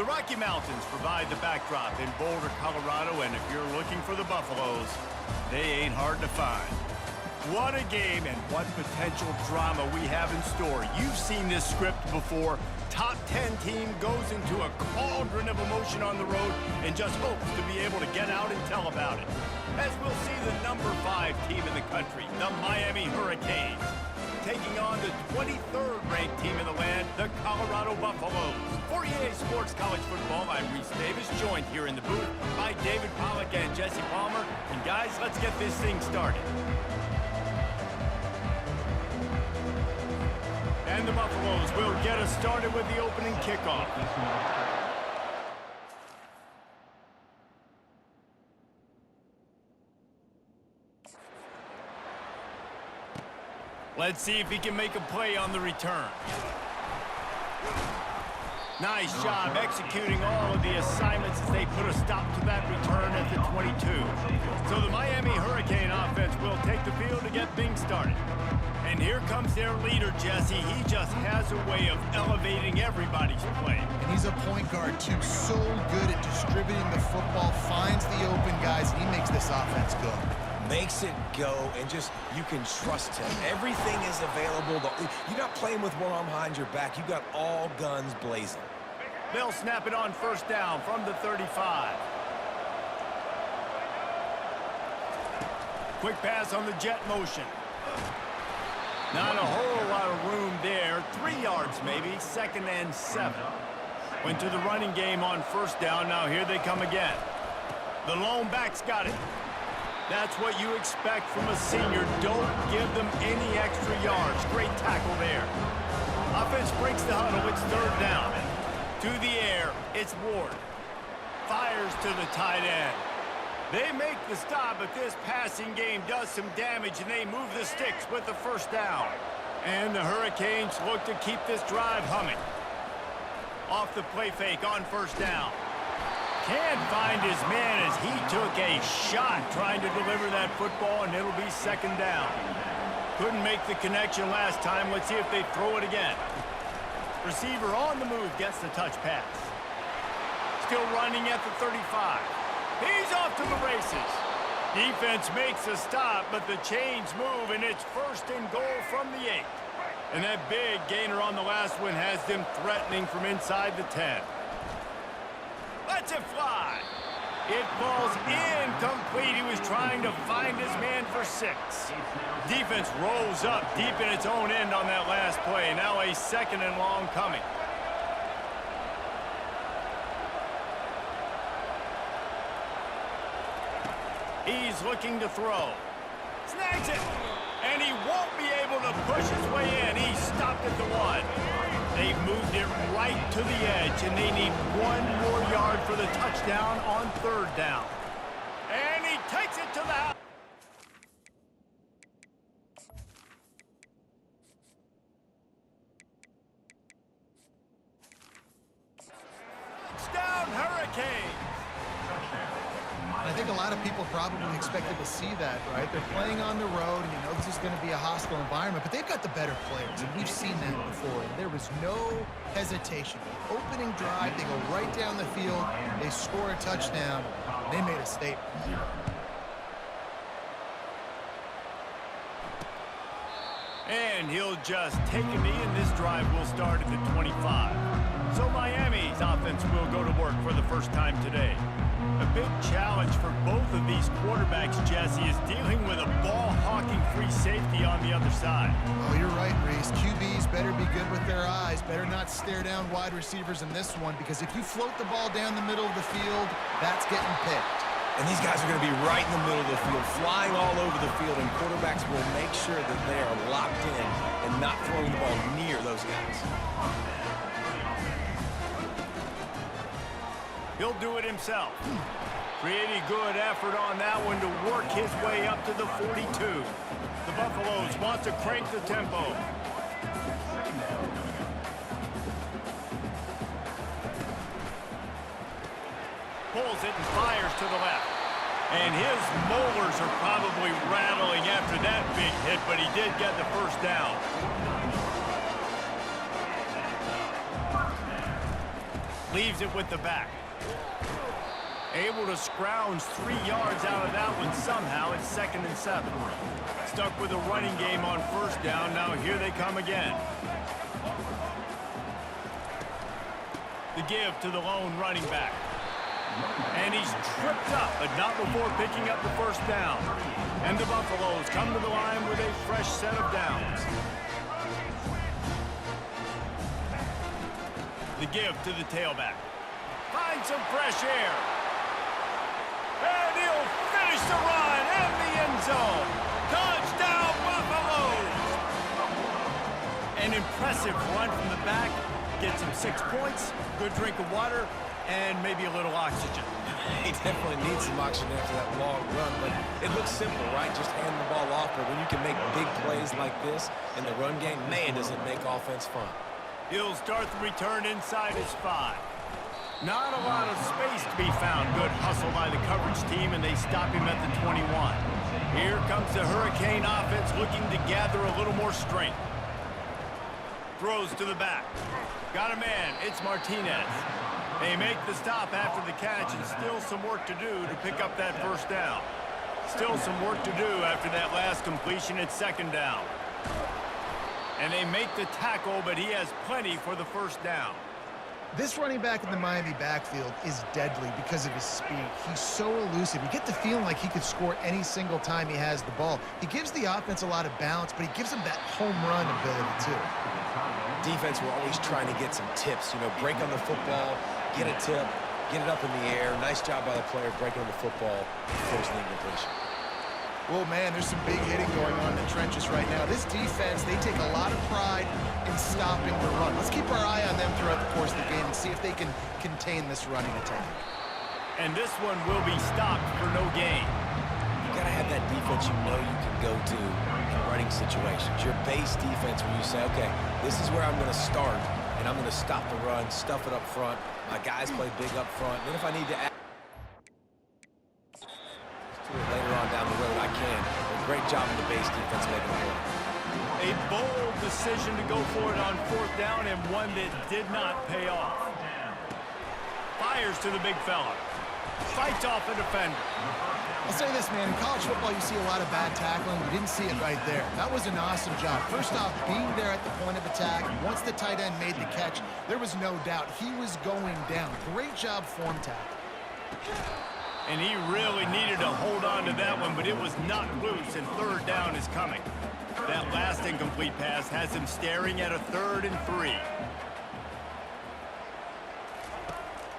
The Rocky Mountains provide the backdrop in Boulder, Colorado, and if you're looking for the Buffaloes, they ain't hard to find. What a game and what potential drama we have in store. You've seen this script before. Top 10 team goes into a cauldron of emotion on the road and just hopes to be able to get out and tell about it. As we'll see the number 5 team in the country, the Miami Hurricanes, taking on the 23rd ranked team in the land, the Colorado Buffaloes. For EA Sports College Football, I'm Reese Davis, joined here in the booth by David Pollack and Jesse Palmer. And guys, let's get this thing started. And the Buffaloes will get us started with the opening kickoff. Let's see if he can make a play on the return. Nice job executing all of the assignments as they put a stop to that return at the 22. So the Miami Hurricane offense will take the field to get things started. And here comes their leader, Jesse. He just has a way of elevating everybody's play. And he's a point guard, too. So good at distributing the football, finds the open guys, and he makes this offense go. Makes it go, and just, you can trust him. Everything is available. You're not playing with one arm behind your back. You got all guns blazing. They'll snap it on first down from the 35. Quick pass on the jet motion. Not a whole lot of room there. 3 yards maybe, 2nd and 7. Went to the running game on first down. Now here they come again. The lone back's got it. That's what you expect from a senior. Don't give them any extra yards. Great tackle there. Offense breaks the huddle. It's 3rd down. To the air, it's Ward. Fires to the tight end. They make the stop, but this passing game does some damage, and they move the sticks with the first down. And the Hurricanes look to keep this drive humming. Off the play fake on first down. Can't find his man as he took a shot trying to deliver that football, and it'll be 2nd down. Couldn't make the connection last time. Let's see if they throw it again. Receiver on the move gets the touch pass. Still running at the 35. He's off to the races. Defense makes a stop, but the chains move, and it's 1st and goal from the 8. And that big gainer on the last one has them threatening from inside the 10. Lets it fly. It falls incomplete. He was trying to find his man for 6. Defense rolls up deep in its own end on that last play. Now a 2nd and long coming. He's looking to throw. Snags it. And he won't be able to push his way in. He stopped at the 1. They've moved it right to the edge, and they need 1 more yard for the touchdown on 3rd down. And he takes it to the house. Touchdown, Hurricanes! I think a lot of people probably expected to see that, right? They're playing on the road, and you know this is going to be a hostile environment, but they've got the better players, and we've seen that before. And there was no hesitation. Opening drive, they go right down the field, they score a touchdown, and they made a statement. And he'll just take a knee, and this drive will start at the 25. So Miami's offense will go to work for the first time today. A big challenge for both of these quarterbacks, Jesse, is dealing with a ball-hawking free safety on the other side. Oh, you're right, Reese. QBs better be good with their eyes. Better not stare down wide receivers in this one, because if you float the ball down the middle of the field, that's getting picked. And these guys are going to be right in the middle of the field, flying all over the field, and quarterbacks will make sure that they are locked in and not throwing the ball near those guys. He'll do it himself. Pretty good effort on that one to work his way up to the 42. The Buffaloes want to crank the tempo. Pulls it and fires to the left. And his molars are probably rattling after that big hit, but he did get the first down. Leaves it with the back. Able to scrounge 3 yards out of that one somehow. It's 2nd and 7. Stuck with a running game on first down. Now here they come again. The give to the lone running back. And he's tripped up, but not before picking up the first down. And the Buffaloes come to the line with a fresh set of downs. The give to the tailback. Finds some fresh air. And he'll finish the run in the end zone. Touchdown, Buffaloes! An impressive run from the back. Gets him 6 points, good drink of water, and maybe a little oxygen. He definitely needs some oxygen after that long run, but it looks simple, right? Just hand the ball off, but when you can make big plays like this in the run game, man, does it make offense fun. He'll start the return inside his 5. Not a lot of space to be found. Good hustle by the coverage team, and they stop him at the 21. Here comes the Hurricane offense looking to gather a little more strength. Throws to the back. Got a man. It's Martinez. They make the stop after the catch, and still some work to do to pick up that first down. Still some work to do after that last completion at 2nd down. And they make the tackle, but he has plenty for the first down. This running back in the Miami backfield is deadly because of his speed. He's so elusive. You get the feeling like he could score any single time he has the ball. He gives the offense a lot of balance, but he gives them that home run ability too. Defense, we're always trying to get some tips. You know, break on the football, get a tip, get it up in the air. Nice job by the player breaking on the football, forcing the incompletion. Well, man, there's some big hitting going on in the trenches right now. This defense, they take a lot of pride in stopping the run. Let's keep our eye on them throughout the course of the game and see if they can contain this running attack. And this one will be stopped for no gain. You got to have that defense you know you can go to in running situations. Your base defense where you say, okay, this is where I'm going to start, and I'm going to stop the run, stuff it up front. My guys play big up front. Then if I need to add later on down the road, I can. A great job in the base defense making a play. A bold decision to go for it on 4th down, and one that did not pay off. Fires to the big fella. Fights off a defender. I'll say this, man. In college football, you see a lot of bad tackling. You didn't see it right there. That was an awesome job. First off, being there at the point of attack. Once the tight end made the catch, there was no doubt he was going down. Great job form tackle. And he really needed to hold on to that one, but it was not loose, and 3rd down is coming. That last incomplete pass has him staring at a 3rd and 3.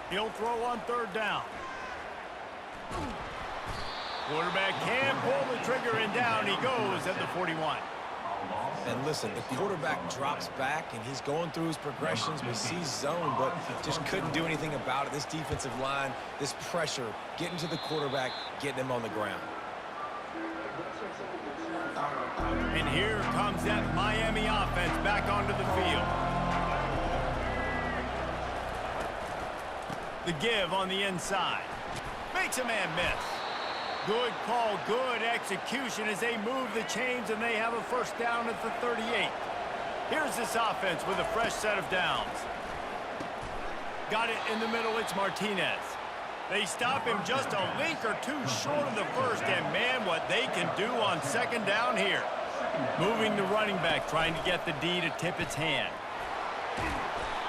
He'll throw on 3rd down. Quarterback can pull the trigger, and down he goes at the 41. And listen, the quarterback drops back, and he's going through his progressions. We see zone, but just couldn't do anything about it. This defensive line, this pressure, getting to the quarterback, getting him on the ground. And here comes that Miami offense back onto the field. The give on the inside. Makes a man miss. Good call, good execution as they move the chains, and they have a first down at the 38. Here's this offense with a fresh set of downs. Got it in the middle, it's Martinez. They stop him just a link or two short of the first, and man, what they can do on 2nd down here. Moving the running back, trying to get the D to tip its hand.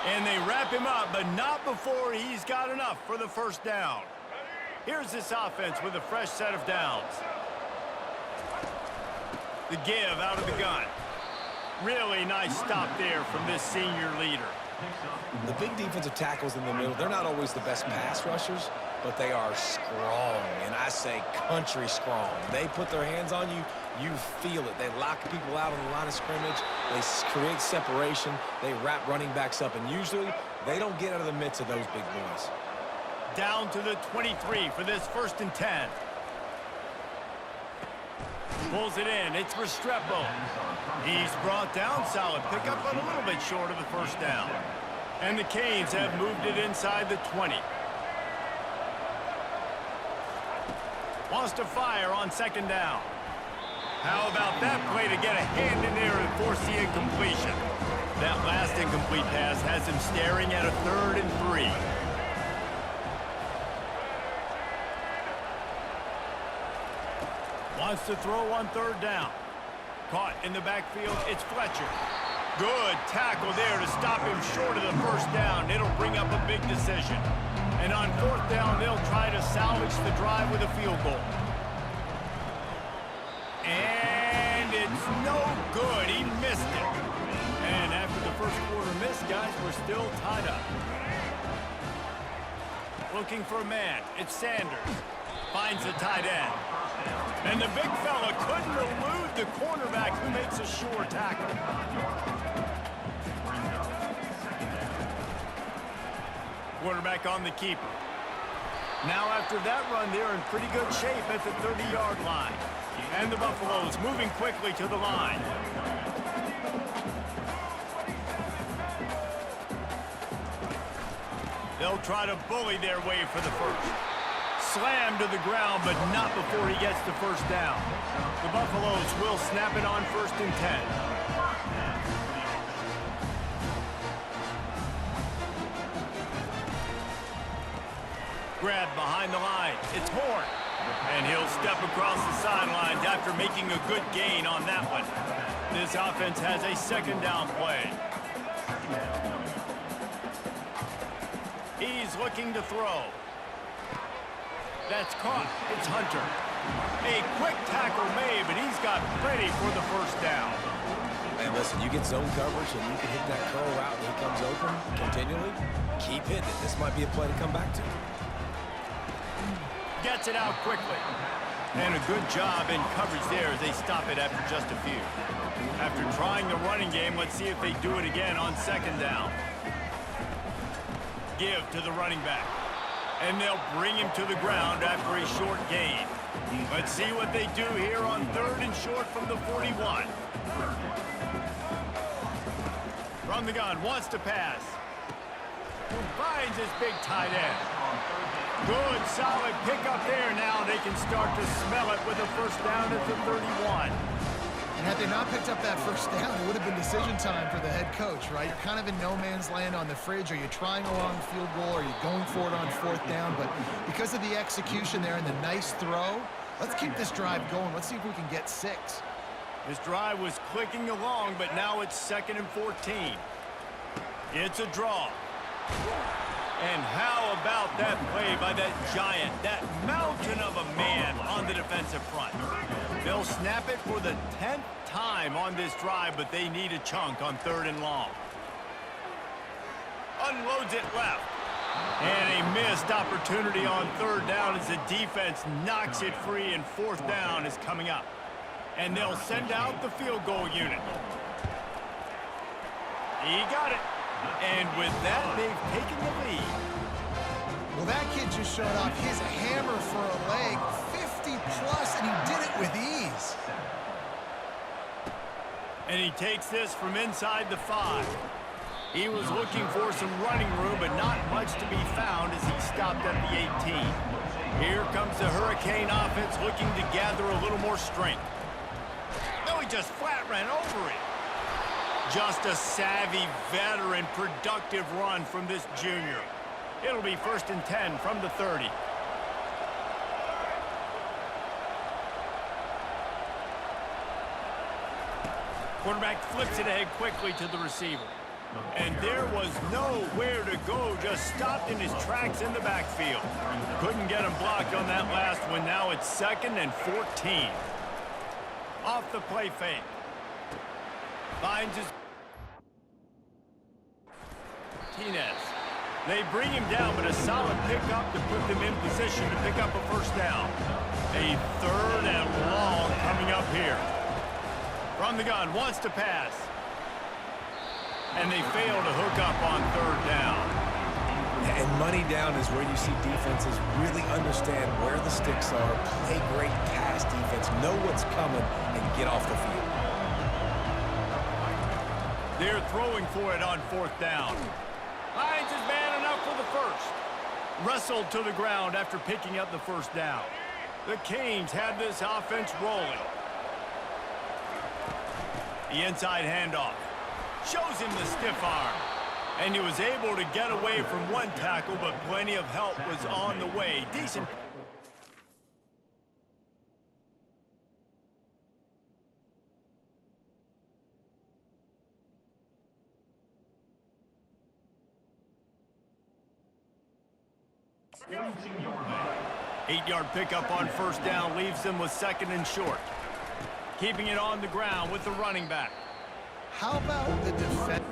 And they wrap him up, but not before he's got enough for the first down. Here's this offense with a fresh set of downs. The give out of the gun. Really nice stop there from this senior leader. The big defensive tackles in the middle, they're not always the best pass rushers, but they are strong, and I say country strong. They put their hands on you, you feel it. They lock people out on the line of scrimmage. They create separation. They wrap running backs up, and usually they don't get out of the midst of those big boys. Down to the 23 for this 1st and 10. Pulls it in. It's Restrepo. He's brought down. Solid pickup, but a little bit short of the first down. And the Canes have moved it inside the 20. Wants to fire on 2nd down. How about that play to get a hand in there and force the incompletion? That last incomplete pass has him staring at a 3rd and 3. Wants to throw on 3rd down. Caught in the backfield, it's Fletcher. Good tackle there to stop him short of the 1st down. It'll bring up a big decision. And on 4th down, they'll try to salvage the drive with a field goal. And it's no good. He missed it. And after the 1st quarter miss, guys, we're still tied up. Looking for a man. It's Sanders. Finds the tight end. And the big fella couldn't elude the cornerback who makes a sure tackle. Quarterback on the keeper. Now after that run, they're in pretty good shape at the 30-yard line. And the Buffaloes moving quickly to the line. They'll try to bully their way for the 1st. Slammed to the ground, but not before he gets the 1st down. The Buffaloes will snap it on 1st and 10. Grab behind the line. It's Horn. And he'll step across the sidelines after making a good gain on that one. This offense has a 2nd down play. He's looking to throw. That's caught. It's Hunter. A quick tackle made, but he's got plenty for the 1st down. Man, listen, you get zone coverage and you can hit that curl route when he comes open continually. Keep hitting it. This might be a play to come back to. Gets it out quickly. And a good job in coverage there as they stop it after just a few. After trying the running game, let's see if they do it again on 2nd down. Give to the running back. And they'll bring him to the ground after a short gain. Let's see what they do here on 3rd and short from the 41. From the gun, wants to pass. Finds his big tight end. Good, solid pickup there now. They can start to smell it with a 1st down at the 31. And had they not picked up that 1st down, it would have been decision time for the head coach, right? You're kind of in no man's land on the fridge. Are you trying a long field goal? Are you going for it on 4th down? But because of the execution there and the nice throw, let's keep this drive going. Let's see if we can get 6. This drive was clicking along, but now it's 2nd and 14. It's a draw. And how about that play by that giant, that mountain of a man on the defensive front? They'll snap it for the 10th time on this drive, but they need a chunk on 3rd and long. Unloads it left. And a missed opportunity on 3rd down as the defense knocks it free, and 4th down is coming up. And they'll send out the field goal unit. He got it. And with that, they've taken the lead. Well, that kid just showed off his hammer for a leg, 50-plus, and he did it with ease. And he takes this from inside the 5. He was looking for some running room, but not much to be found as he stopped at the 18. Here comes the Hurricane offense looking to gather a little more strength. No, he just flat ran over it. Just a savvy, veteran, productive run from this junior. It'll be 1st and 10 from the 30. Quarterback flips it ahead quickly to the receiver. And there was nowhere to go, just stopped in his tracks in the backfield. Couldn't get him blocked on that last one. Now it's 2nd and 14. Off the play fake. Finds his Martinez. They bring him down, but a solid pickup to put them in position to pick up a 1st down. A 3rd and long coming up here. From the gun, wants to pass. And they fail to hook up on 3rd down. And money down is where you see defenses really understand where the sticks are, play great pass defense, know what's coming, and get off the field. They're throwing for it on 4th down. Finds his man enough for the 1st. Wrestled to the ground after picking up the 1st down. The Canes have this offense rolling. The inside handoff. Shows him the stiff arm. And he was able to get away from one tackle, but plenty of help was on the way. Decent. Eight-yard pickup on first down leaves them with second and short. Keeping it on the ground with the running back. How about the defense?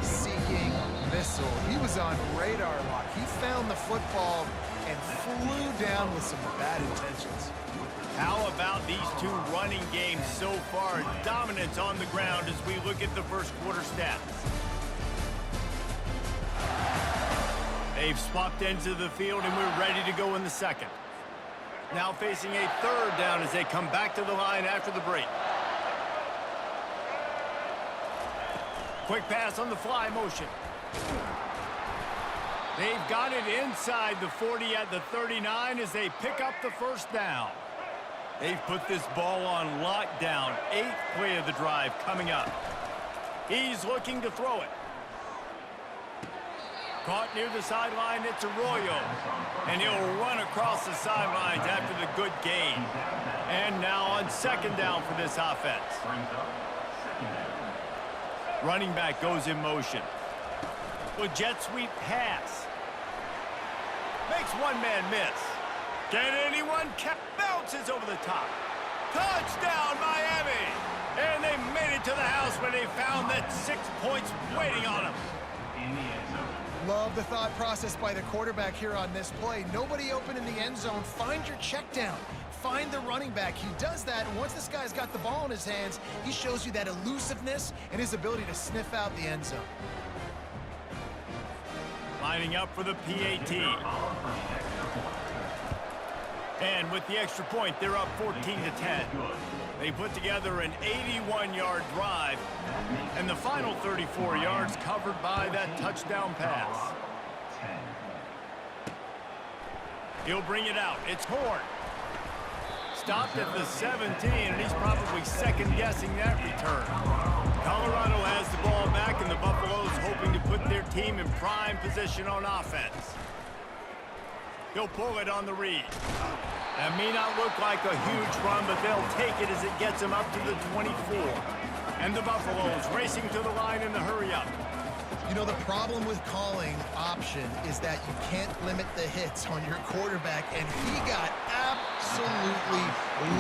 Heat-seeking missile. He was on radar lock. He found the football and flew down with some bad intentions. How about these two running games so far? Dominance on the ground as we look at the first quarter stats. They've swapped ends of the field, and we're ready to go in the second. Now facing a third down as they come back to the line after the break. Quick pass on the fly motion. They've got it inside the 40 at the 39 as they pick up the first down. They've put this ball on lockdown. 8th play of the drive coming up. He's looking to throw it. Caught near the sideline, it's Arroyo. And he'll run across the sidelines after the good gain. And now on second down for this offense. Running back goes in motion. With jet sweep pass. Makes one man miss. Can anyone catch? Bounces over the top. Touchdown, Miami! And they made it to the house when they found that 6 points waiting on them. Love the thought process by the quarterback here on this play. Nobody open in the end zone. Find your check down. Find the running back. He does that, and once this guy's got the ball in his hands, he shows you that elusiveness and his ability to sniff out the end zone. Lining up for the PAT. And with the extra point, they're up 14-10. They put together an 81-yard drive, and the final 34 yards covered by that touchdown pass. He'll bring it out. It's Horn. Stopped at the 17, and he's probably second-guessing that return. Colorado has the ball back, and the Buffaloes hoping to put their team in prime position on offense. He'll pull it on the read. That may not look like a huge run, but they'll take it as it gets them up to the 24. And the Buffaloes racing to the line in the hurry-up. You know, the problem with calling option is that you can't limit the hits on your quarterback, and he got absolutely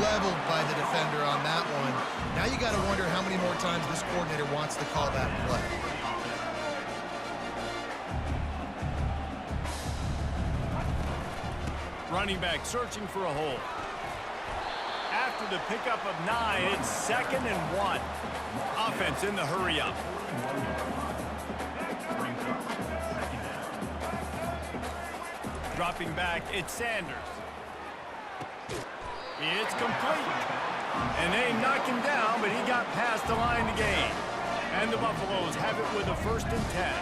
leveled by the defender on that one. Now you got to wonder how many more times this coordinator wants to call that play. Running back searching for a hole. After the pickup of 9, it's 2nd and 1. Offense in the hurry-up. Dropping back, it's Sanders. It's complete. And they knock him down, but he got past the line to gain. And the Buffaloes have it with a 1st and 10.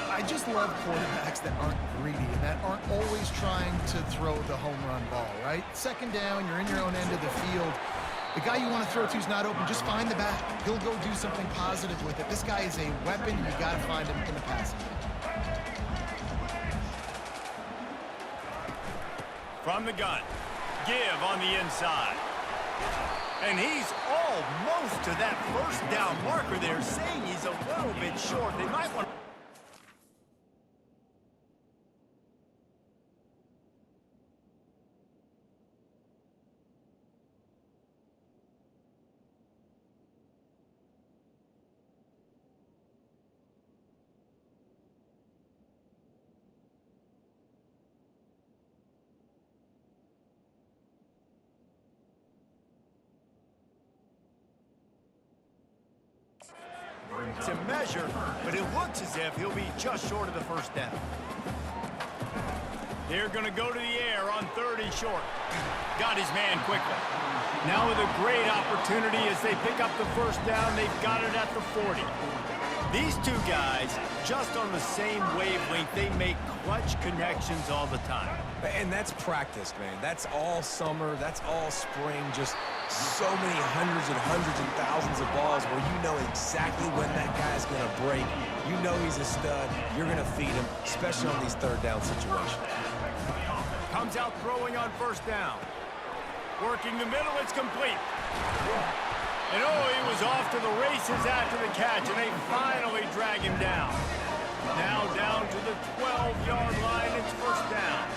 I just love quarterbacks that aren't greedy and that aren't always trying to throw the home run ball, right? 2nd down, you're in your own end of the field. The guy you want to throw to is not open. Just find the back. He'll go do something positive with it. This guy is a weapon. You got to find him in the passing game. From the gun, give on the inside. And he's almost to that 1st down marker there, saying he's a little bit short. They might want to... to measure, but it looks as if he'll be just short of the first down. They're going to go to the air on 3rd and short. Got his man quickly. Now with a great opportunity as they pick up the first down, they've got it at the 40. These two guys, just on the same wavelength, they make clutch connections all the time. And that's practice, man. That's all summer. That's all spring. Just so many hundreds and thousands of balls where you know exactly when that guy's going to break. You know he's a stud. You're going to feed him, especially on these 3rd down situations. Comes out throwing on 1st down. Working the middle, it's complete. And oh, he was off to the races after the catch, and they finally drag him down. Now down to the 12-yard line, it's 1st down.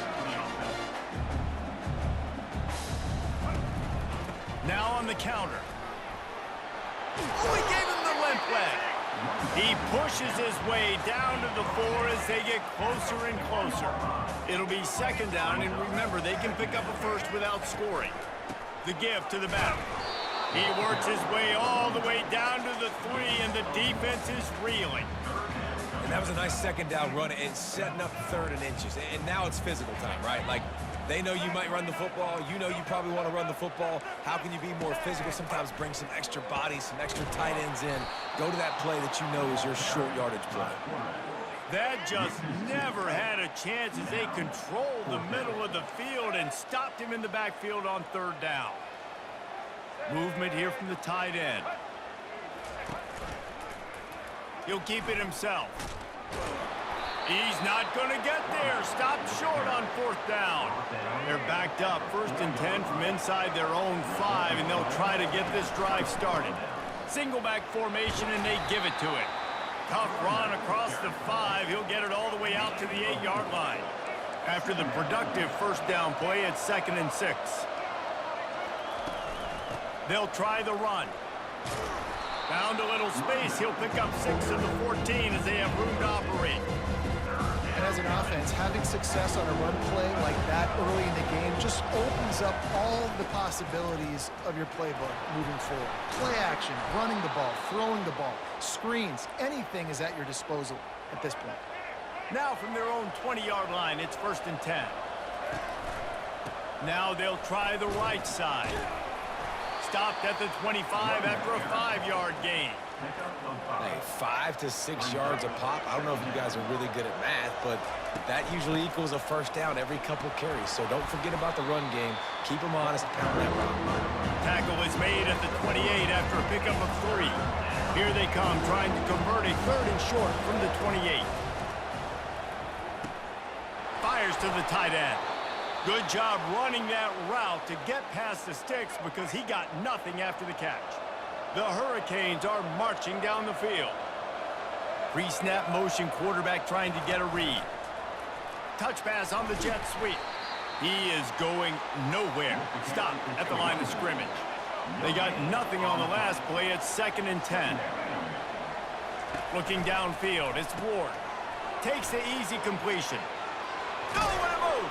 Now on the counter. Oh, he gave him the limp leg. He pushes his way down to the 4 as they get closer and closer. It'll be 2nd down, and remember, they can pick up a first without scoring. The give to the back. He works his way all the way down to the 3, and the defense is reeling. And that was a nice 2nd down run and setting up 3rd and inches. And now it's physical time, right? Like, they know you might run the football. You know you probably want to run the football. How can you be more physical? Sometimes bring some extra bodies, some extra tight ends in. Go to that play that you know is your short yardage play. That just never had a chance as they controlled the middle of the field and stopped him in the backfield on 3rd down. Movement here from the tight end. He'll keep it himself. He's not going to get there. Stopped short on 4th down. They're backed up 1st and 10 from inside their own 5, and they'll try to get this drive started. Single back formation, and they give it to him. Tough run across the 5. He'll get it all the way out to the 8-yard line. After the productive 1st down play, it's 2nd and 6. They'll try the run. Found a little space. He'll pick up 6 of the 14 as they have room to operate. And as an offense, having success on a run play like that early in the game just opens up all the possibilities of your playbook moving forward. Play action, running the ball, throwing the ball, screens, anything is at your disposal at this point. Now from their own 20-yard line, it's 1st and 10. Now they'll try the right side. Stopped at the 25 after a 5-yard gain. Hey, 5 to 6 yards a pop. I don't know if you guys are really good at math, but that usually equals a 1st down every couple carries. So don't forget about the run game. Keep them honest, pound that rock. Tackle is made at the 28 after a pickup of 3. Here they come, trying to convert a 3rd and short from the 28. Fires to the tight end. Good job running that route to get past the sticks because he got nothing after the catch. The Hurricanes are marching down the field. Pre-snap motion quarterback trying to get a read. Touch pass on the jet sweep. He is going nowhere. Stopped at the line of scrimmage. They got nothing on the last play. It's 2nd and 10. Looking downfield, it's Ward. Takes the easy completion. Nowhere to move.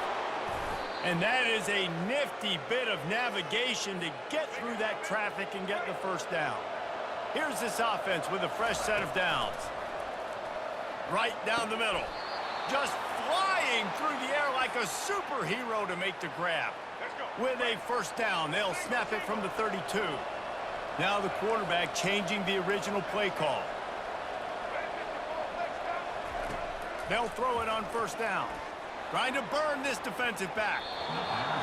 And that is a nifty bit of navigation to get through that traffic and get the 1st down. Here's this offense with a fresh set of downs. Right down the middle. Just flying through the air like a superhero to make the grab. With a 1st down, they'll snap it from the 32. Now the quarterback changing the original play call. They'll throw it on 1st down. Trying to burn this defensive back.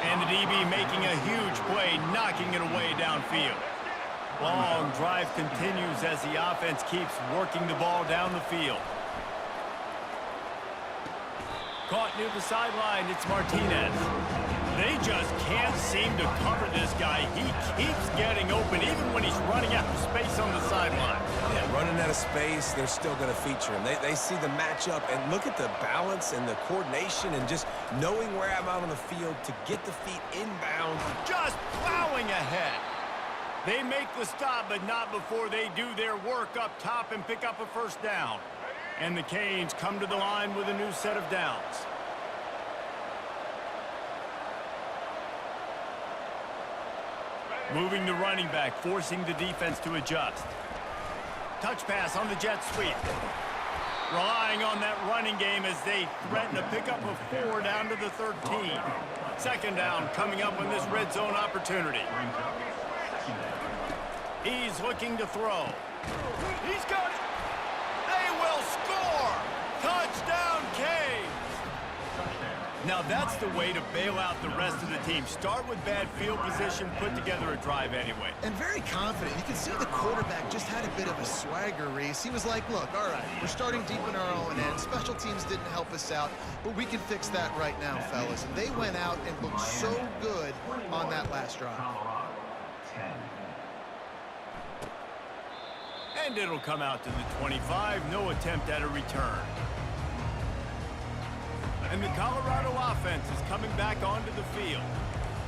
And the DB making a huge play, knocking it away downfield. Long drive continues as the offense keeps working the ball down the field. Caught near the sideline, it's Martinez. They just can't seem to cover this guy. He keeps getting open even when he's running out of space on the sideline. Yeah, running out of space, they're still going to feature him. They see the matchup, and look at the balance and the coordination and just knowing where I'm out on the field to get the feet inbound. Just plowing ahead. They make the stop, but not before they do their work up top and pick up a 1st down. And the Canes come to the line with a new set of downs. Moving the running back, forcing the defense to adjust. Touch pass on the jet sweep. Relying on that running game as they threaten a pickup of 4 down to the 13. Second down coming up on this red zone opportunity. He's looking to throw. He's got it. They will score. Touchdown, Canes. Now that's the way to bail out the rest of the team. Start with bad field position, put together a drive anyway. And very confident. You can see the quarterback just had a bit of a swagger, Reese. He was like, look, all right, we're starting deep in our own end. Special teams didn't help us out, but we can fix that right now, fellas. And they went out and looked so good on that last drive. And it'll come out to the 25. No attempt at a return. And the Colorado offense is coming back onto the field.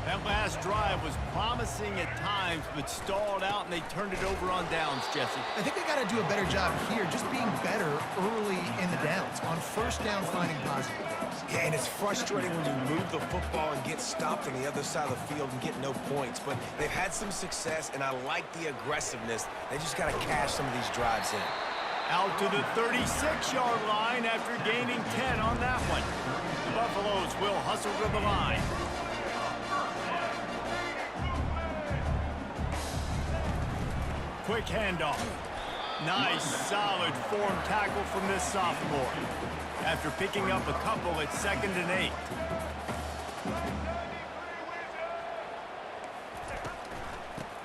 That last drive was promising at times, but stalled out, and they turned it over on downs, Jesse. I think they got to do a better job here, just being better early in the downs, on first down finding positive plays. Yeah, and it's frustrating when you move the football and get stopped on the other side of the field and get no points. But they've had some success, and I like the aggressiveness. They just got to cash some of these drives in. Out to the 36-yard line after gaining 10 on that one. The Buffaloes will hustle to the line. Quick handoff. Nice, solid form tackle from this sophomore. After picking up a couple at 2nd and 8.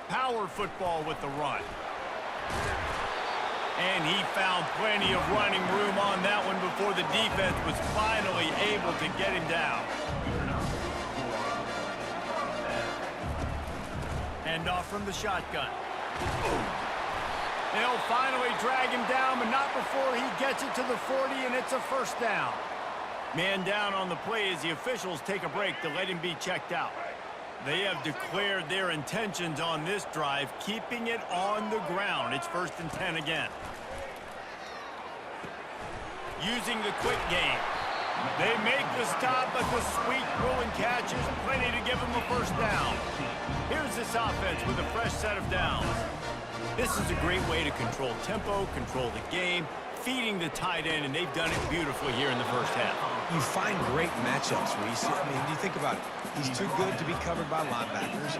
Power football with the run. And he found plenty of running room on that one before the defense was finally able to get him down. Handoff from the shotgun. They'll finally drag him down, but not before he gets it to the 40, and it's a first down. Man down on the play as the officials take a break to let him be checked out. They have declared their intentions on this drive, keeping it on the ground. It's 1st and 10 again. Using the quick game. They make the stop, but the sweet throw-and catch is plenty to give them a first down. Here's this offense with a fresh set of downs. This is a great way to control tempo, control the game, feeding the tight end, and they've done it beautifully here in the first half. You find great matchups, Reese. I mean, you think about it. He's too good to be covered by linebackers.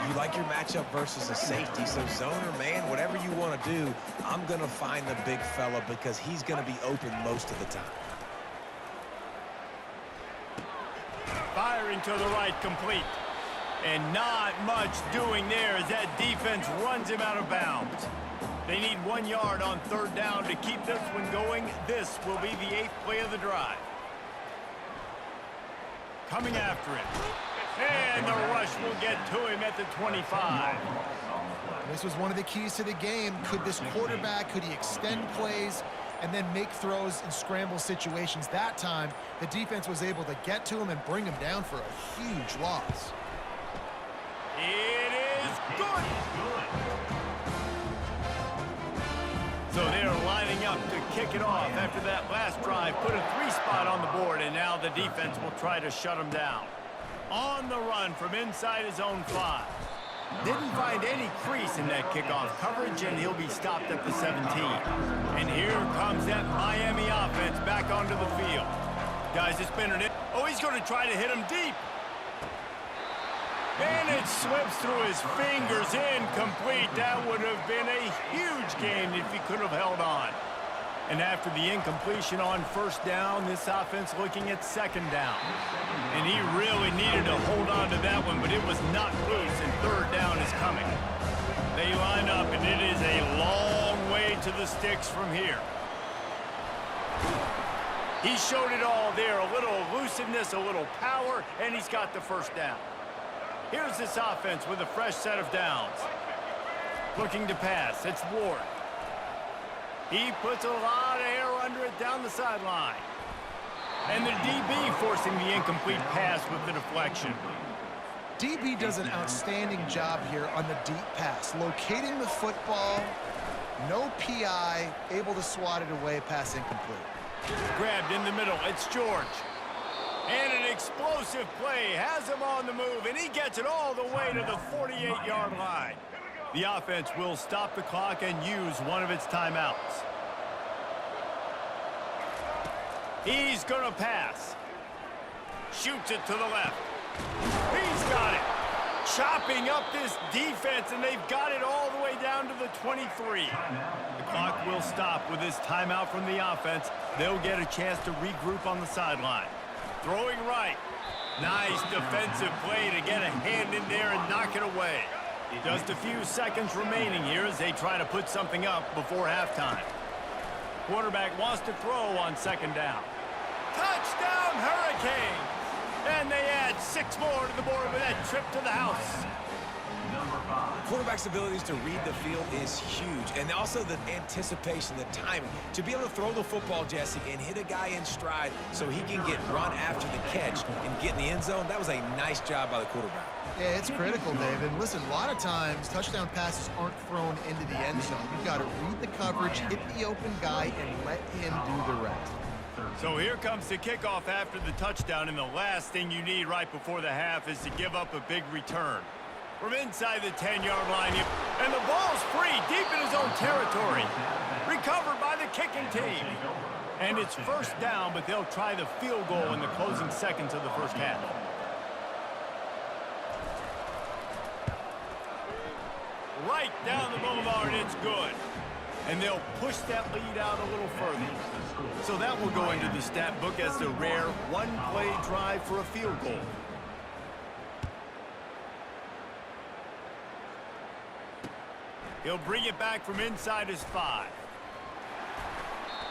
You like your matchup versus a safety. So zone or man, whatever you want to do, I'm going to find the big fella because he's going to be open most of the time. Firing to the right, complete. And not much doing there as that defense runs him out of bounds. They need 1 yard on 3rd down to keep this one going. This will be the 8th play of the drive. Coming after him. And the rush will get to him at the 25. This was one of the keys to the game. Could this quarterback, could he extend plays and then make throws in scramble situations? That time, the defense was able to get to him and bring him down for a huge loss. It is good. So they're lining up to kick it off after that last drive. Put a 3-spot on the board, and now the defense will try to shut him down. On the run from inside his own 5. Didn't find any crease in that kickoff coverage, and he'll be stopped at the 17. And here comes that Miami offense back onto the field. Guys, it's been an... Oh, he's going to try to hit him deep. And it slips through his fingers, incomplete. That would have been a huge game if he could have held on. And after the incompletion on 1st down, this offense looking at 2nd down. And he really needed to hold on to that one, but it was not loose, and 3rd down is coming. They line up, and it is a long way to the sticks from here. He showed it all there, a little elusiveness, a little power, and he's got the first down. Here's this offense with a fresh set of downs. Looking to pass. It's Ward. He puts a lot of air under it down the sideline. And the DB forcing the incomplete pass with the deflection. DB does an outstanding job here on the deep pass. Locating the football, no PI, able to swat it away, pass incomplete. Grabbed in the middle. It's George. And an explosive play has him on the move, and he gets it all the way to the 48-yard line. The offense will stop the clock and use one of its timeouts. He's going to pass. Shoots it to the left. He's got it. Chopping up this defense, and they've got it all the way down to the 23. The clock will stop with this timeout from the offense. They'll get a chance to regroup on the sideline. Throwing right. Nice defensive play to get a hand in there and knock it away. Just a few seconds remaining here as they try to put something up before halftime. Quarterback wants to throw on second down. Touchdown, Hurricanes! And they add 6 more to the board with that trip to the house. Quarterback's abilities to read the field is huge, and also the anticipation, the timing. To be able to throw the football, Jesse, and hit a guy in stride so he can get run after the catch and get in the end zone, that was a nice job by the quarterback. Yeah, it's critical, David. Listen, a lot of times touchdown passes aren't thrown into the end zone. You've got to read the coverage, hit the open guy, and let him do the rest. So here comes the kickoff after the touchdown, and the last thing you need right before the half is to give up a big return. From inside the 10-yard line, and the ball's free deep in his own territory. Recovered by the kicking team. And it's first down, but they'll try the field goal in the closing seconds of the first half. Right down the boulevard, it's good. And they'll push that lead out a little further. So that will go into the stat book as the rare one-play drive for a field goal. He'll bring it back from inside his 5.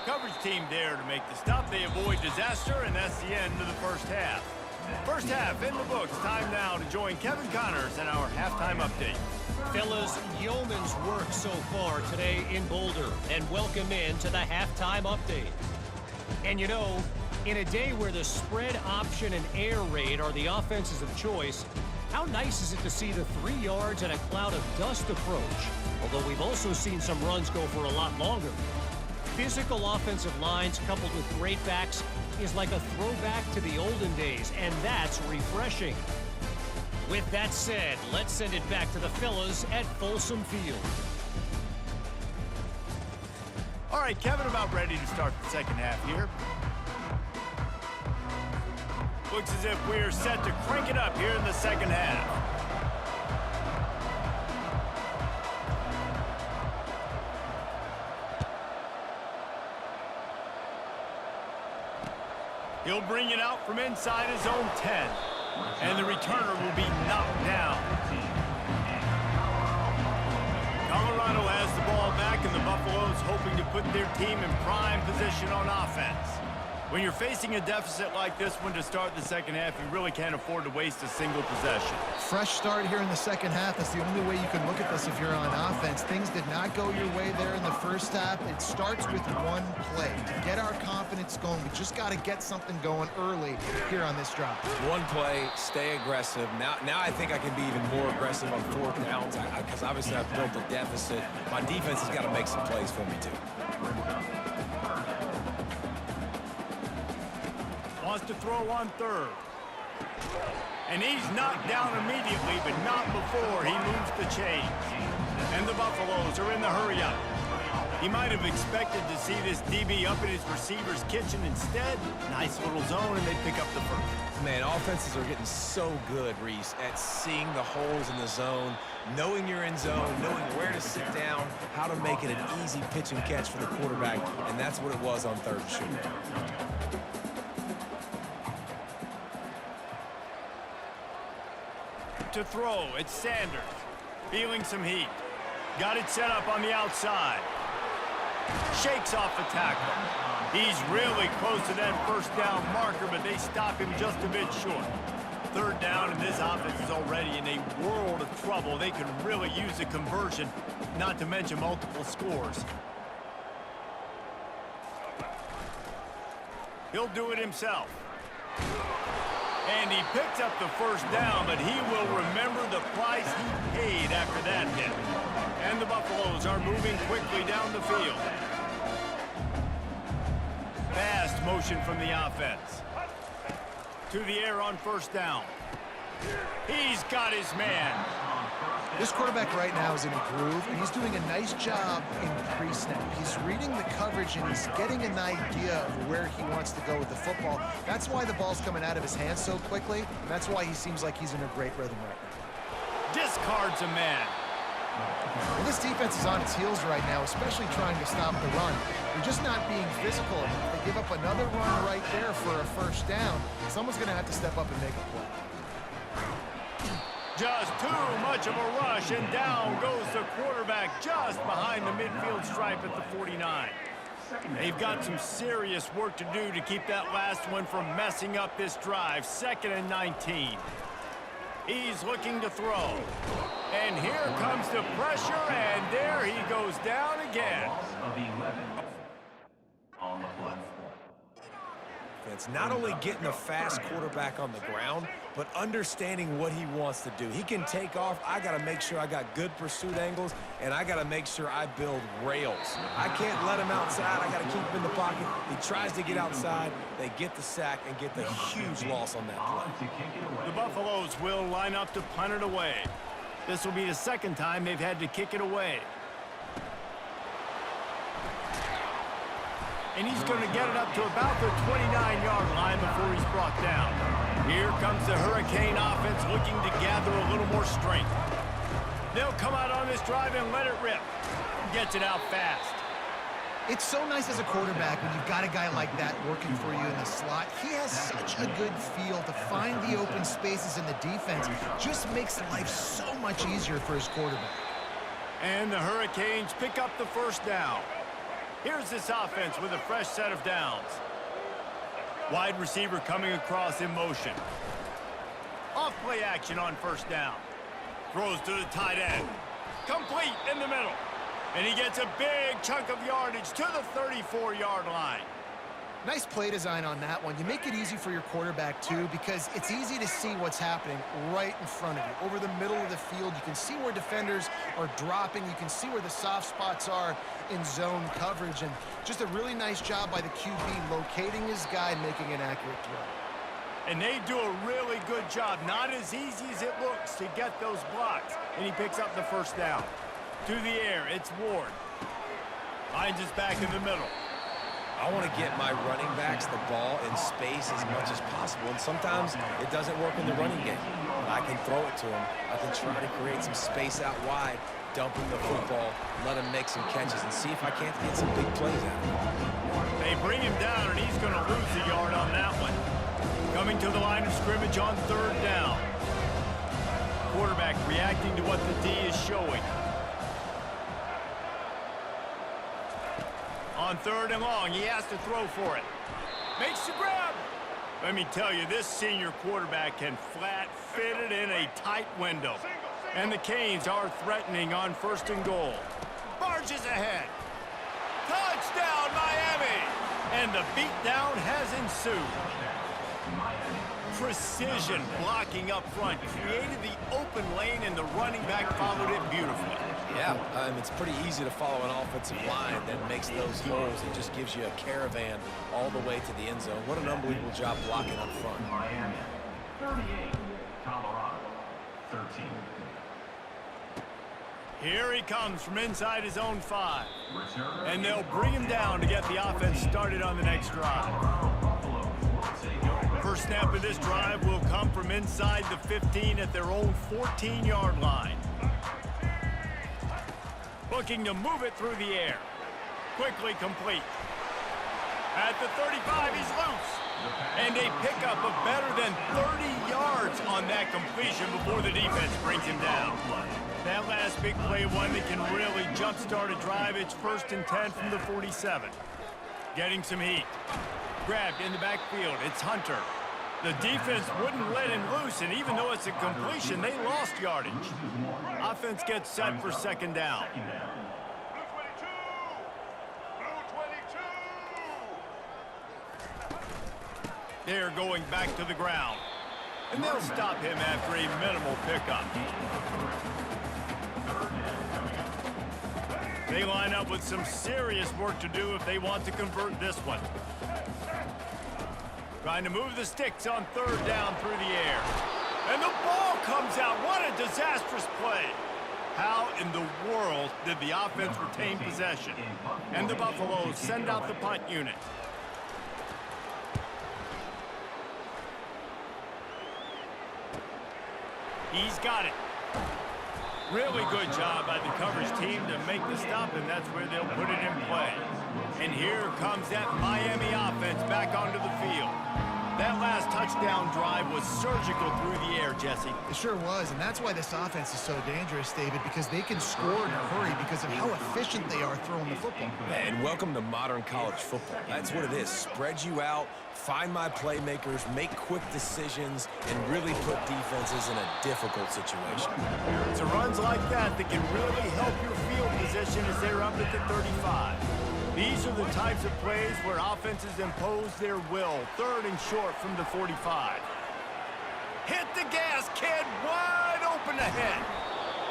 Coverage team there to make the stop. They avoid disaster, and that's the end of the first half. First half in the books. Time now to join Kevin Connors in our halftime update. Fellas, yeoman's work so far today in Boulder, and welcome in to the halftime update. And you know, in a day where the spread option and air raid are the offenses of choice, how nice is it to see the 3 yards and a cloud of dust approach? Although we've also seen some runs go for a lot longer. Physical offensive lines coupled with great backs is like a throwback to the olden days, and that's refreshing. With that said, let's send it back to the fellas at Folsom Field. All right, Kevin, about ready to start the second half here. Looks as if we're set to crank it up here in the second half. He'll bring it out from inside his own 10. And the returner will be knocked down. Colorado has the ball back, and the Buffaloes hoping to put their team in prime position on offense. When you're facing a deficit like this one to start the second half, you really can't afford to waste a single possession. Fresh start here in the second half. That's the only way you can look at this if you're on offense. Things did not go your way there in the first half. It starts with one play. To get our confidence going, we just got to get something going early here on this drive. One play, stay aggressive. Now I think I can be even more aggressive on 4th downs because obviously I've built a deficit. My defense has got to make some plays for me too. Wants to throw on 3rd. And he's knocked down immediately, but not before he moves the chains. And the Buffaloes are in the hurry-up. He might have expected to see this DB up in his receiver's kitchen. Instead, nice little zone, and they pick up the first. Man, offenses are getting so good, Reese, at seeing the holes in the zone, knowing you're in zone, knowing where to sit down, how to make it an easy pitch and catch for the quarterback, and that's what it was on 3rd and short. To throw, it's Sanders. Feeling some heat. Got it set up on the outside. Shakes off the tackle. He's really close to that first down marker, but they stop him just a bit short. 3rd down, and this offense is already in a world of trouble. They could really use a conversion, not to mention multiple scores. He'll do it himself. And he picks up the first down, but he will remember the price he paid after that hit. And the Buffaloes are moving quickly down the field. Fast motion from the offense. To the air on 1st down. He's got his man. This quarterback right now is in a groove, and he's doing a nice job in pre-snap. He's reading the coverage, and he's getting an idea of where he wants to go with the football. That's why the ball's coming out of his hands so quickly, and that's why he seems like he's in a great rhythm right now. Discards a man. Well, this defense is on its heels right now, especially trying to stop the run. They're just not being physical. If they give up another run right there for a first down, someone's going to have to step up and make a play. Just too much of a rush, and down goes the quarterback just behind the midfield stripe at the 49. They've got some serious work to do to keep that last one from messing up this drive. 2nd and 19. He's looking to throw. And here comes the pressure, and there he goes down again. It's not only getting a fast quarterback on the ground, but understanding what he wants to do. He can take off. I got to make sure I got good pursuit angles, and I got to make sure I build rails. I can't let him outside. I got to keep him in the pocket. He tries to get outside. They get the sack and get the huge loss on that play. The Buffaloes will line up to punt it away. This will be the second time they've had to kick it away. And he's going to get it up to about the 29-yard line before he's brought down. Here comes the Hurricane offense looking to gather a little more strength. They'll come out on this drive and let it rip. Gets it out fast. It's so nice as a quarterback when you've got a guy like that working for you in the slot. He has such a good feel to find the open spaces in the defense. Just makes life so much easier for his quarterback. And the Hurricanes pick up the first down. Here's this offense with a fresh set of downs. Wide receiver coming across in motion. Off play action on first down. Throws to the tight end. Complete in the middle. And he gets a big chunk of yardage to the 34-yard line. Nice play design on that one. You make it easy for your quarterback, too, because it's easy to see what's happening right in front of you. Over the middle of the field, you can see where defenders are dropping. You can see where the soft spots are in zone coverage. And just a really nice job by the QB locating his guy and making an accurate throw. And they do a really good job. Not as easy as it looks to get those blocks. And he picks up the first down. To the air, it's Ward. Finds his back in the middle. I want to get my running backs the ball in space as much as possible, and sometimes it doesn't work in the running game. But I can throw it to him. I can try to create some space out wide, dump him the football, let him make some catches, and see if I can't get some big plays out of him. They bring him down, and he's going to lose a yard on that one. Coming to the line of scrimmage on third down. Quarterback reacting to what the D is showing. On third and long, he has to throw for it. Makes the grab. Let me tell you, this senior quarterback can flat fit it in a tight window. And the Canes are threatening on first and goal. Barges ahead. Touchdown, Miami! And the beatdown has ensued. Precision blocking up front created the open lane, and the running back followed it beautifully. Yeah, it's pretty easy to follow an offensive line that makes those holes and just gives you a caravan all the way to the end zone. What an unbelievable job blocking up front. Miami, 38, Colorado, 13. Here he comes from inside his own 5. And they'll bring him down to get the offense started on the next drive. First snap of this drive will come from inside the 15 at their own 14-yard line. Looking to move it through the air. Quickly complete. At the 35, he's loose. And a pickup of better than 30 yards on that completion before the defense brings him down. That last big play, one that can really jumpstart a drive. It's 1st and 10 from the 47. Getting some heat. Grabbed in the backfield. It's Hunter. The defense wouldn't let him loose, and even though it's a completion, they lost yardage. Offense gets set for second down. They're going back to the ground. And they'll stop him after a minimal pickup. They line up with some serious work to do if they want to convert this one. Trying to move the sticks on third down through the air. And the ball comes out. What a disastrous play. How in the world did the offense retain possession? And the Buffaloes send out the punt unit. He's got it. Really good job by the coverage team to make the stop, and that's where they'll put it in play. And here comes that Miami offense back onto the field. That last touchdown drive was surgical through the air, Jesse. It sure was, and that's why this offense is so dangerous, David, because they can score in a hurry because of how efficient they are throwing the football. And welcome to modern college football. That's what it is. Spread you out, find my playmakers, make quick decisions, and really put defenses in a difficult situation. It's runs like that that can really help your field position as they're up at the 35. These are the types of plays where offenses impose their will. 3rd and short from the 45. Hit the gas, kid, wide open ahead.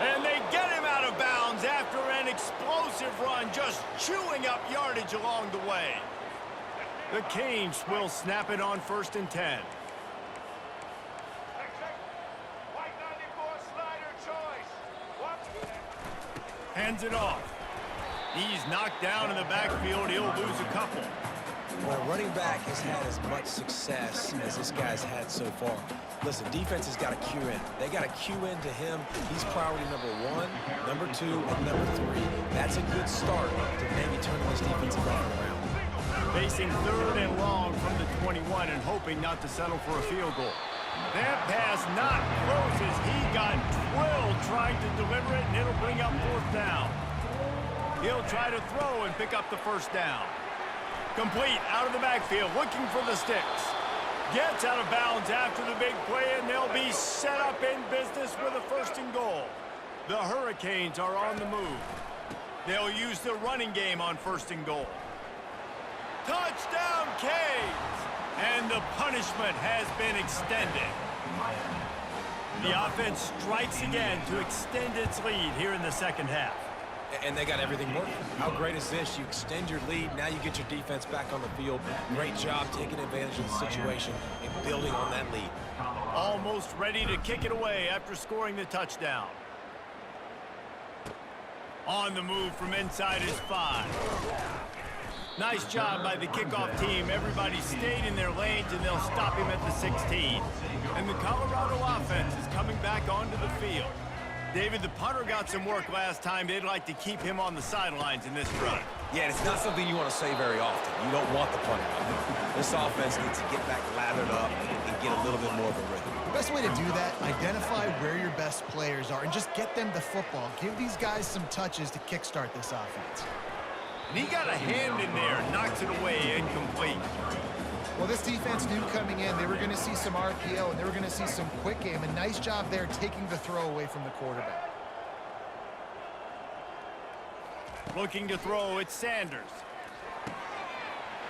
And they get him out of bounds after an explosive run, just chewing up yardage along the way. The Canes will snap it on 1st and 10. Hands it off. He's knocked down in the backfield. He'll lose a couple. When a running back has had as much success as this guy's had so far, listen, defense has got to cue in. They got to cue in to him. He's priority number 1, number 2, and number 3. That's a good start to maybe turning this defensive line around. Facing 3rd and long from the 21 and hoping not to settle for a field goal. That pass not close as he got drilled trying to deliver it, and it'll bring up 4th down. He'll try to throw and pick up the 1st down. Complete out of the backfield, looking for the sticks. Gets out of bounds after the big play, and they'll be set up in business with a 1st and goal. The Hurricanes are on the move. They'll use the running game on 1st and goal. Touchdown, Canes! And the punishment has been extended. The offense strikes again to extend its lead here in the 2nd half. And they got everything working. How great is this? You extend your lead, now you get your defense back on the field. Great job taking advantage of the situation and building on that lead. Almost ready to kick it away after scoring the touchdown. On the move from inside his 5. Nice job by the kickoff team. Everybody stayed in their lanes, and they'll stop him at the 16. And the Colorado offense is coming back onto the field. David, the punter got some work last time. They'd like to keep him on the sidelines in this drive. Yeah, and it's not something you want to say very often. You don't want the punter. This offense needs to get back lathered up and get a little bit more of a rhythm. Best way to do that, identify where your best players are and just get them the football. Give these guys some touches to kickstart this offense. And he got a hand in there, knocks it away, incomplete. Well, this defense knew coming in they were going to see some RPO and they were going to see some quick game. A nice job there taking the throw away from the quarterback. Looking to throw, it's Sanders.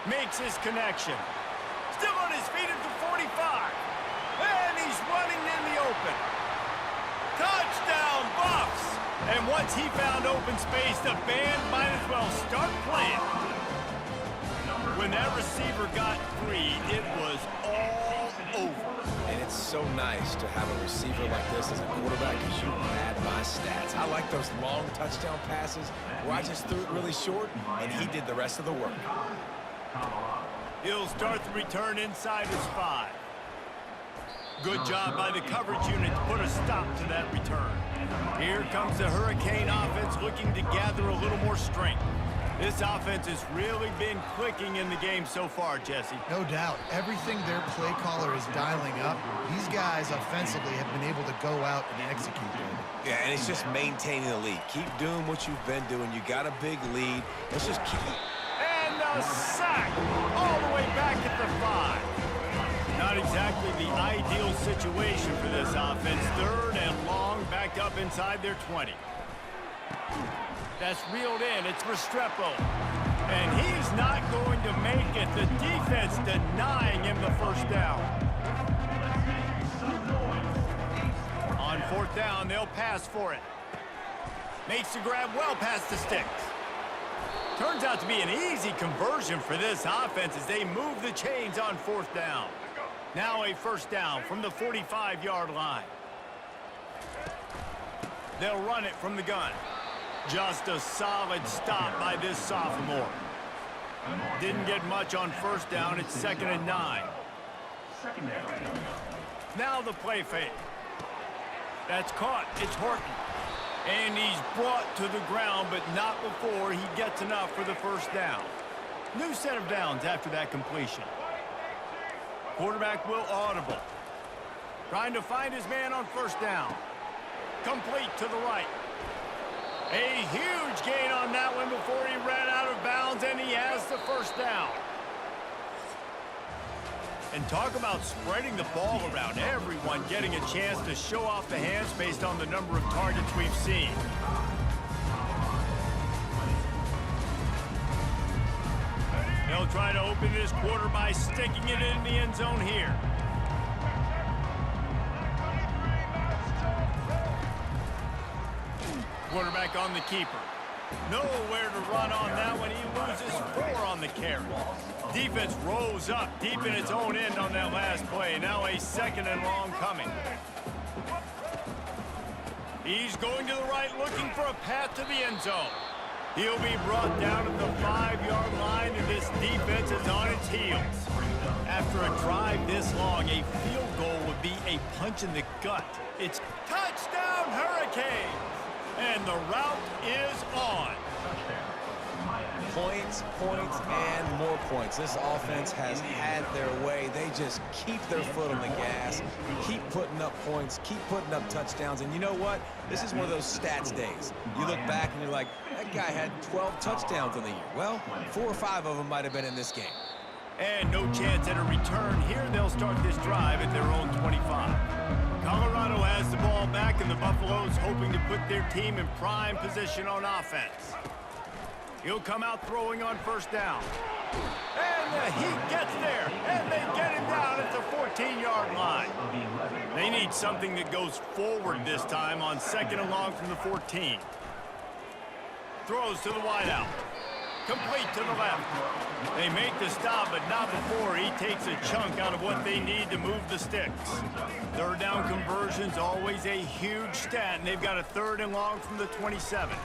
Makes his connection. Still on his feet at the 45. And he's running in the open. Touchdown, Buffs! And once he found open space, the band might as well start playing. When that receiver got free, it was all over. And it's so nice to have a receiver like this as a quarterback because you pad my stats. I like those long touchdown passes where I just threw it really short, and he did the rest of the work. He'll start the return inside his 5. Good job by the coverage unit to put a stop to that return. Here comes the Hurricane offense looking to gather a little more strength. This offense has really been clicking in the game so far, Jesse. No doubt. Everything their play caller is dialing up, these guys offensively have been able to go out and execute them. Yeah, and it's just maintaining the lead. Keep doing what you've been doing. You got a big lead. Let's just keep it. And a sack all the way back at the 5. Not exactly the ideal situation for this offense. 3rd and long, backed up inside their 20. That's reeled in. It's Restrepo. And he's not going to make it. The defense denying him the 1st down. On 4th down, they'll pass for it. Makes the grab well past the sticks. Turns out to be an easy conversion for this offense as they move the chains on 4th down. Now a 1st down from the 45-yard line. They'll run it from the gun. Just a solid stop by this sophomore. Didn't get much on first down. It's 2nd and 9. Now the play fake. That's caught. It's Horton. And he's brought to the ground, but not before he gets enough for the first down. New set of downs after that completion. Quarterback will audible. Trying to find his man on first down. Complete to the right. A huge gain on that one before he ran out of bounds, and he has the first down. And talk about spreading the ball around. Everyone getting a chance to show off the hands based on the number of targets we've seen. They'll try to open this quarter by sticking it in the end zone here. Quarterback on the keeper. Nowhere to run on that one. He loses 4 on the carry. Defense rolls up deep in its own end on that last play. Now a 2nd and long coming. He's going to the right looking for a path to the end zone. He'll be brought down at the 5-yard line, and this defense is on its heels. After a drive this long, a field goal would be a punch in the gut. It's touchdown Hurricanes! And the route is on. Points, points, and more points. This offense has had their way. They just keep their foot on the gas, keep putting up points, keep putting up touchdowns. And you know what? This is one of those stats days. You look back and you're like, that guy had 12 touchdowns in the year. Well, 4 or 5 of them might have been in this game. And no chance at a return here. They'll start this drive at their own 25. Colorado has the ball back, and the Buffaloes hoping to put their team in prime position on offense. He'll come out throwing on first down. And the Heat gets there, and they get him down at the 14-yard line. They need something that goes forward this time on 2nd and long from the 14. Throws to the wideout. Complete to the left. They make the stop, but not before he takes a chunk out of what they need to move the sticks. 3rd down conversion's always a huge stat, and they've got a 3rd and long from the 27.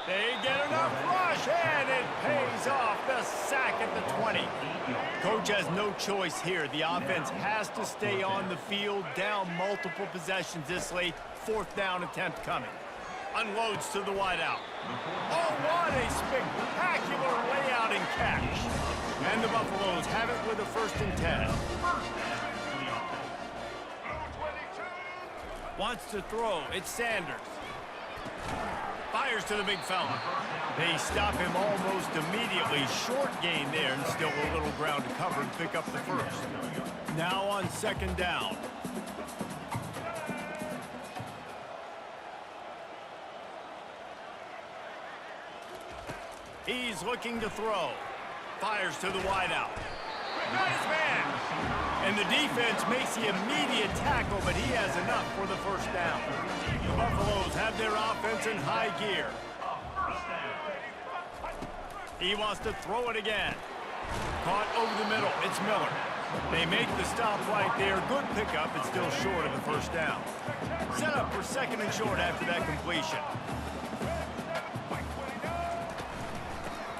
They get enough rush, and it pays off. The sack at the 20. Coach has no choice here. The offense has to stay on the field, down multiple possessions this late. 4th down attempt coming. Unloads to the wideout. Oh, what a spectacular layout and catch. And the Buffaloes have it with a 1st and 10. Wants to throw. It's Sanders. Fires to the big fella. They stop him almost immediately. Short gain there, and still a little ground to cover and pick up the 1st. Now on 2nd down. He's looking to throw. Fires to the wideout. Got his man. And the defense makes the immediate tackle, but he has enough for the 1st down. The Buffaloes have their offense in high gear. He wants to throw it again. Caught over the middle. It's Miller. They make the stop right there. Good pickup, but still short of the 1st down. Set up for 2nd and short after that completion.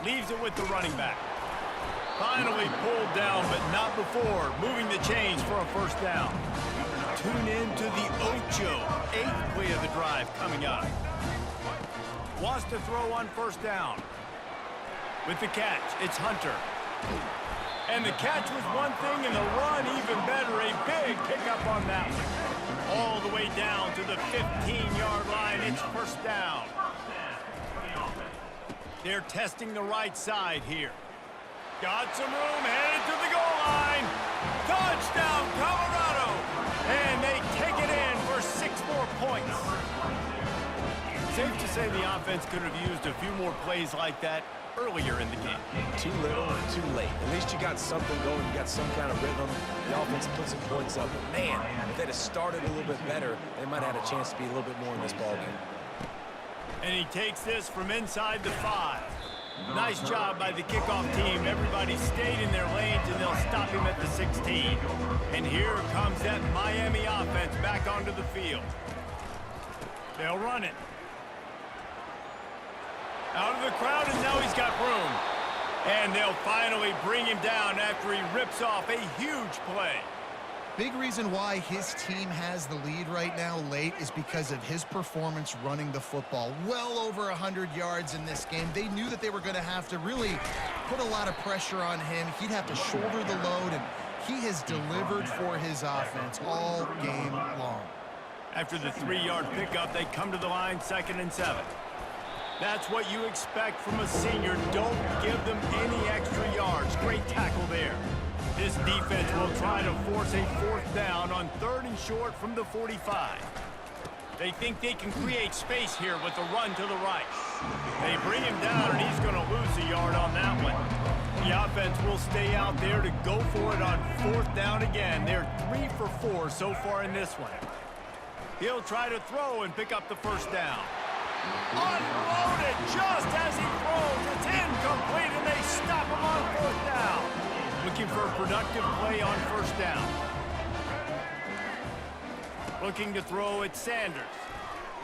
Leaves it with the running back. Finally pulled down, but not before moving the chains for a 1st down. Tune in to the Ocho. 8th play of the drive coming up. Wants to throw on 1st down. With the catch, it's Hunter. And the catch was one thing, and the run even better. A big pickup on that one. All the way down to the 15-yard line. It's 1st down. They're testing the right side here. Got some room, headed to the goal line. Touchdown, Colorado! And they take it in for 6 more points. Safe to say the offense could have used a few more plays like that earlier in the game. Too little and too late. At least you got something going. You got some kind of rhythm. The offense put some points up. But, man, if they'd have started a little bit better, they might have had a chance to be a little bit more in this ballgame. And he takes this from inside the 5. Nice job by the kickoff team. Everybody stayed in their lanes, and they'll stop him at the 16. And here comes that Miami offense back onto the field. They'll run it. Out of the crowd, and now he's got room. And they'll finally bring him down after he rips off a huge play. Big reason why his team has the lead right now late is because of his performance running the football. Well over 100 yards in this game. They knew that they were going to have to really put a lot of pressure on him. He'd have to shoulder the load, and he has delivered for his offense all game long. After the 3-yard pickup, they come to the line, 2nd and 7. That's what you expect from a senior. Don't give them any extra yards. Great tackle there. This defense will try to force a 4th down on 3rd and short from the 45. They think they can create space here with the run to the right. They bring him down, and he's going to lose a yard on that one. The offense will stay out there to go for it on 4th down again. They're 3 for 4 so far in this one. He'll try to throw and pick up the 1st down. Unloaded just as he throws. It's incomplete, and they stop him on 4th down. Looking for a productive play on 1st down. Looking to throw at Sanders.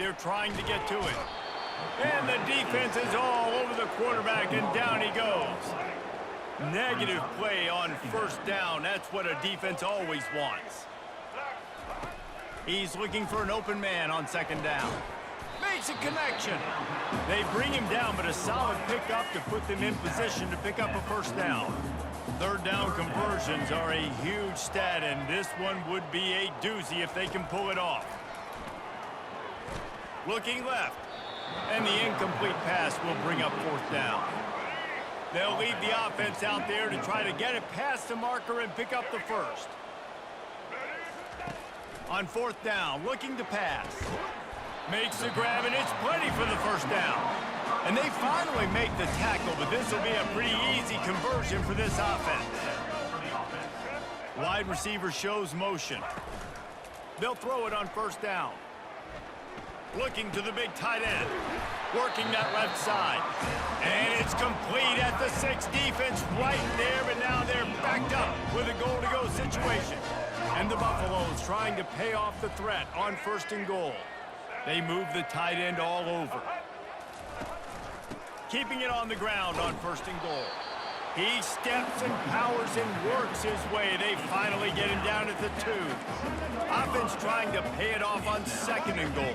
They're trying to get to it. And the defense is all over the quarterback, and down he goes. Negative play on 1st down. That's what a defense always wants. He's looking for an open man on 2nd down. Makes a connection. They bring him down, but a solid pickup to put them in position to pick up a 1st down. 3rd down conversions are a huge stat, and this one would be a doozy if they can pull it off. Looking left, and the incomplete pass will bring up 4th down. They'll leave the offense out there to try to get it past the marker and pick up the 1st. On 4th down, looking to pass. Makes the grab, and it's plenty for the 1st down. And they finally make the tackle, but this will be a pretty easy conversion for this offense. Wide receiver shows motion. They'll throw it on 1st down. Looking to the big tight end. Working that left side. And it's complete at the 6. Defense right there, but now they're backed up with a goal-to-go situation. And the Buffaloes trying to pay off the threat on 1st and goal. They move the tight end all over. Keeping it on the ground on 1st and goal. He steps and powers and works his way. They finally get him down at the 2. Offense trying to pay it off on 2nd and goal.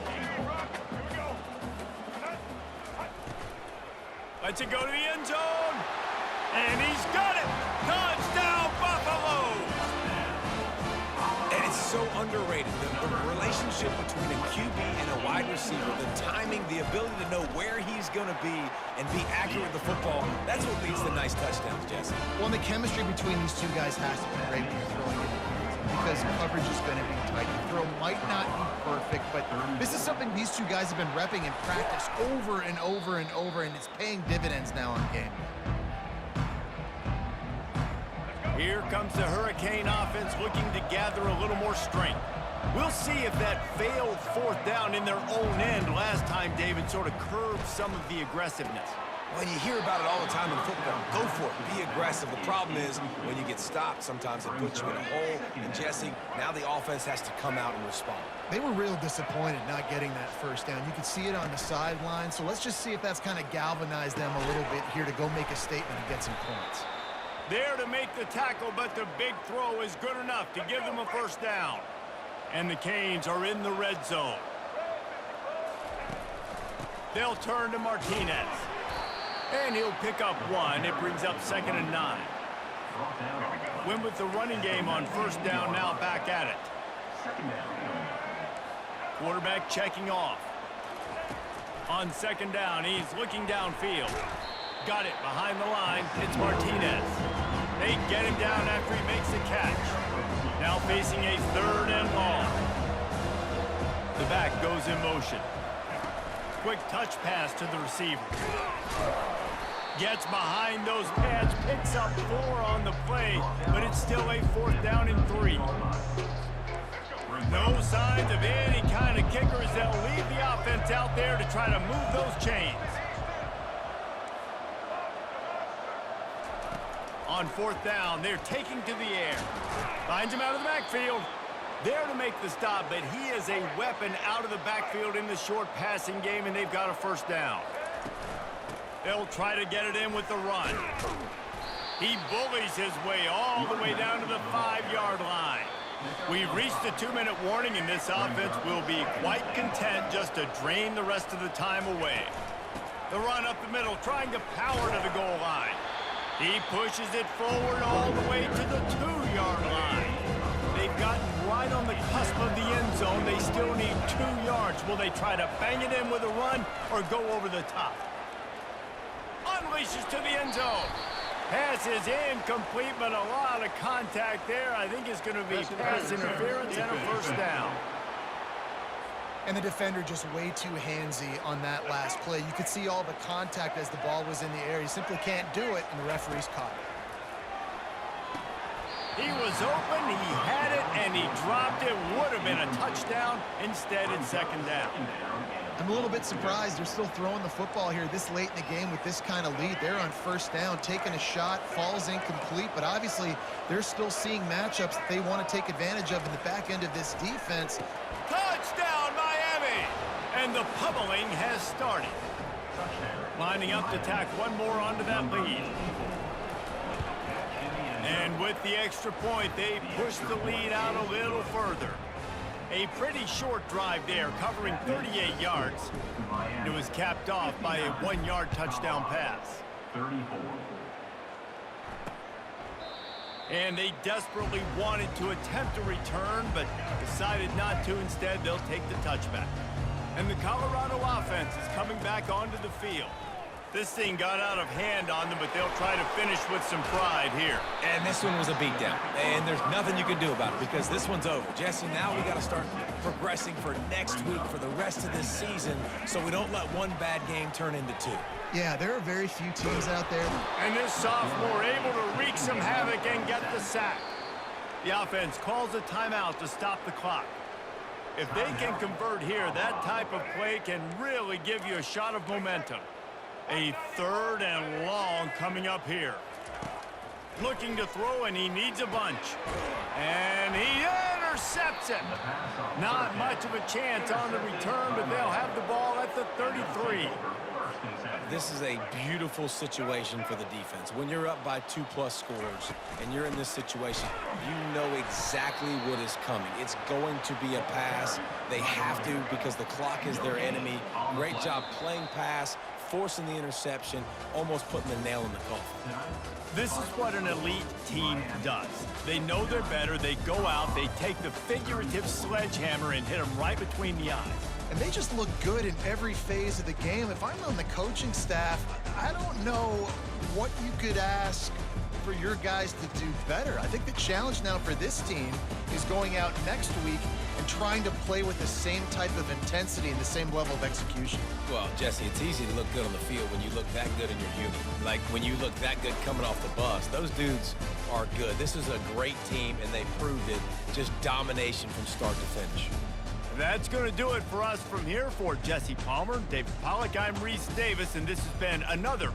Lets it go to the end zone. And he's got it. Touchdown, Buffalo! And it's so underrated. The relationship between a QB and a wide receiver, the timing, the ability to know where he's going to be and be accurate with the football, that's what leads to nice touchdowns, Jesse. Well, and the chemistry between these two guys has to be great when you're throwing it because coverage is going to be tight. The throw might not be perfect, but this is something these two guys have been repping in practice over and over and over, and it's paying dividends now on game. Here comes the Hurricane offense looking to gather a little more strength. We'll see if that failed 4th down in their own end last time, David, sort of curbed some of the aggressiveness. Well, you hear about it all the time in football. Go for it. Be aggressive. The problem is when you get stopped, sometimes it puts you in a hole. And, Jesse, now the offense has to come out and respond. They were real disappointed not getting that 1st down. You could see it on the sideline. So let's just see if that's kind of galvanized them a little bit here to go make a statement and get some points. There to make the tackle, but the big throw is good enough to give them a 1st down. And the Canes are in the red zone. They'll turn to Martinez. And he'll pick up 1. It brings up 2nd and 9. Win with the running game on 1st down, now back at it. Quarterback checking off. On 2nd down, he's looking downfield. Got it behind the line. It's Martinez. They get him down after he makes the catch. Now facing a 3rd and long. The back goes in motion. Quick touch pass to the receiver. Gets behind those pads, picks up 4 on the play, but it's still a 4th down and 3. No signs of any kind of kickers. They'll leave the offense out there to try to move those chains. On 4th down, they're taking to the air. Finds him out of the backfield. There to make the stop, but he is a weapon out of the backfield in the short passing game, and they've got a first down. They'll try to get it in with the run. He bullies his way all the way down to the 5-yard line. We've reached the 2-minute warning, and this offense will be quite content just to drain the rest of the time away. The run up the middle, trying to power to the goal line. He pushes it forward all the way to the 2-yard line. They've gotten right on the cusp of the end zone. They still need 2 yards. Will they try to bang it in with a run or go over the top? Unleashes to the end zone. Pass is incomplete, but a lot of contact there. I think it's going to be pass interference and a first down. And the defender just way too handsy on that last play. You could see all the contact as the ball was in the air. He simply can't do it, and the referee's caught it. He was open, he had it, and he dropped it. Would have been a touchdown. Instead, it's second down. I'm a little bit surprised they're still throwing the football here this late in the game with this kind of lead. They're on first down, taking a shot, falls incomplete, but obviously they're still seeing matchups that they want to take advantage of in the back end of this defense. Touchdown, Miami! And the pummeling has started. Lining up to tack one more onto that lead. And with the extra point, they push the lead out a little further. A pretty short drive there, covering 38 yards. It was capped off by a 1-yard touchdown pass. 34. And they desperately wanted to attempt a return, but decided not to. Instead, they'll take the touchback. And the Colorado offense is coming back onto the field. This thing got out of hand on them, but they'll try to finish with some pride here. And this one was a beatdown. And there's nothing you can do about it because this one's over. Jesse, now we got to start progressing for next week for the rest of this season so we don't let one bad game turn into 2. Yeah, there are very few teams out there. And this sophomore able to wreak some havoc and get the sack. The offense calls a timeout to stop the clock. If they can convert here, that type of play can really give you a shot of momentum. A 3rd and long coming up here. Looking to throw, and he needs a bunch. And he intercepts it. Not much of a chance on the return, but they'll have the ball at the 33. This is a beautiful situation for the defense. When you're up by 2+ scores and you're in this situation, you know exactly what is coming. It's going to be a pass. They have to because the clock is their enemy. Great job playing pass, forcing the interception, almost putting the nail in the coffin. This is what an elite team does. They know they're better. They go out, they take the figurative sledgehammer and hit them right between the eyes. And they just look good in every phase of the game. If I'm on the coaching staff, I don't know what you could ask for your guys to do better. I think the challenge now for this team is going out next week and trying to play with the same type of intensity and the same level of execution. Well, Jesse, it's easy to look good on the field when you look that good in your unit. Like when you look that good coming off the bus. Those dudes are good. This is a great team, and they proved it. Just domination from start to finish. That's going to do it for us from here. For Jesse Palmer, David Pollack, I'm Reese Davis, and this has been another